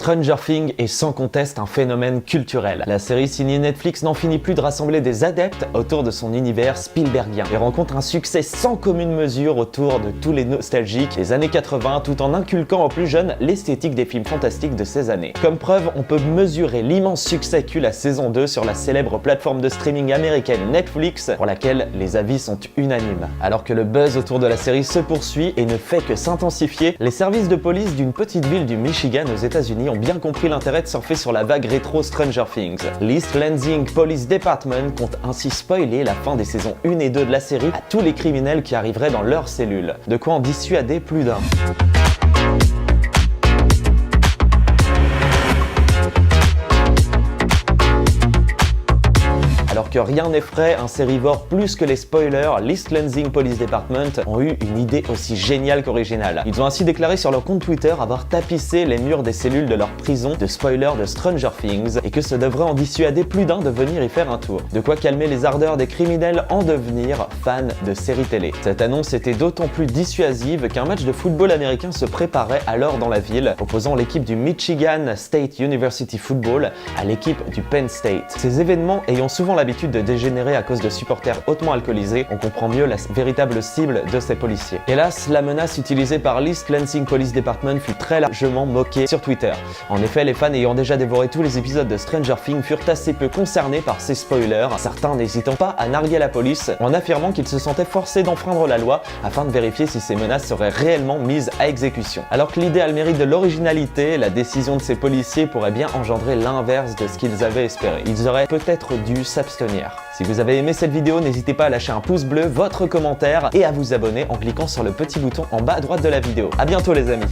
Stranger Things est sans conteste un phénomène culturel. La série signée Netflix n'en finit plus de rassembler des adeptes autour de son univers Spielbergien et rencontre un succès sans commune mesure autour de tous les nostalgiques des années 80 tout en inculquant aux plus jeunes l'esthétique des films fantastiques de ces années. Comme preuve, on peut mesurer l'immense succès qu'eut la saison 2 sur la célèbre plateforme de streaming américaine Netflix pour laquelle les avis sont unanimes. Alors que le buzz autour de la série se poursuit et ne fait que s'intensifier, les services de police d'une petite ville du Michigan aux États-Unis ont bien compris l'intérêt de surfer sur la vague rétro Stranger Things. L'East Lansing Police Department compte ainsi spoiler la fin des saisons 1 et 2 de la série à tous les criminels qui arriveraient dans leur cellule. De quoi en dissuader plus d'un. Alors que rien n'effraie un sérivore plus que les spoilers, l'East Lansing Police Department ont eu une idée aussi géniale qu'originale. Ils ont ainsi déclaré sur leur compte Twitter avoir tapissé les murs des cellules de leur prison de spoilers de Stranger Things et que ça devrait en dissuader plus d'un de venir y faire un tour. De quoi calmer les ardeurs des criminels en devenir fans de séries télé. Cette annonce était d'autant plus dissuasive qu'un match de football américain se préparait alors dans la ville, opposant l'équipe du Michigan State University Football à l'équipe du Penn State. Ces événements ayant souvent l'habitude de dégénérer à cause de supporters hautement alcoolisés, on comprend mieux la véritable cible de ces policiers. Hélas, la menace utilisée par l'East Lansing Police Department fut très largement moquée sur Twitter. En effet, les fans ayant déjà dévoré tous les épisodes de Stranger Things furent assez peu concernés par ces spoilers, certains n'hésitant pas à narguer la police en affirmant qu'ils se sentaient forcés d'enfreindre la loi afin de vérifier si ces menaces seraient réellement mises à exécution. Alors que l'idée a le mérite de l'originalité, la décision de ces policiers pourrait bien engendrer l'inverse de ce qu'ils avaient espéré. Ils auraient peut-être dû s'abstenir. Si vous avez aimé cette vidéo, n'hésitez pas à lâcher un pouce bleu, votre commentaire et à vous abonner en cliquant sur le petit bouton en bas à droite de la vidéo. A bientôt les amis.